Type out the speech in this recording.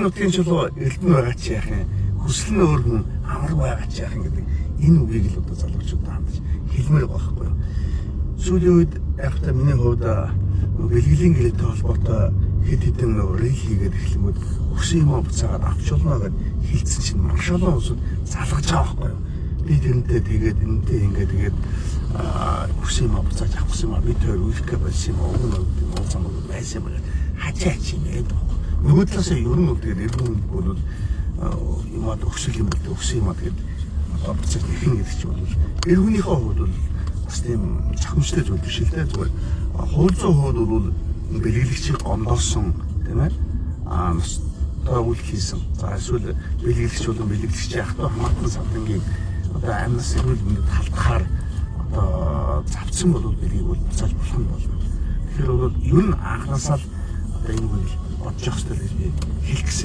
Хотын нутгийн чулуу эрдэнэ байгаа ч яах юм, хүсэл нь өөр хүн амар байгаа ч яах юм гэдэг энэ үгийг л одоо залуучууд хандаж хэлмээр байхгүй юу. Сүүлийн үед яг та миний хувьд бэлгэлийн гэрээтэй холбоотой хэд хэдэн рил хийгээд эхлэнгүүд өксөн юм буцаагаад авчулна гэд хэлсэн чинь маш олон улсууд залгаж байгаа байхгүй юу. Би тэрнтэй тэгээд энэтэй ингээд тэгээд өксөн юм буцааж авсан юм би тэр үйлхэ байсан юм уу нууцсан юм байсан юм хачаач юм ээ. Нөгөө талаас нь ер нь бол тэгээд эргэн бол юмад өксөл юм бол өксөн юм тэгээд одоо буцааж нэхэн гэдэг чинь бол эргэнийхээ хувьд бол бас тийм чахамжтай зүйл биш л дээ. Зүгээр хууль зүйн хувьд бол бэлгэлэгчийг гомдоосон тийм ээ ностой үйл хийсэн. За эсвэл бэлгэлэгч бол бэлгэлэгчийн ахтар хамаатан савдангийн одоо амнаас эрүүл мэндэд халтахаар одоо завцсан бол бэлгийг бол буцааж болох нь болно. Тэгэхээр бол ер нь анхнаасаа л одоо энэ үйл бодож явах хэрэгтэй гэж би хэлэх гэсэн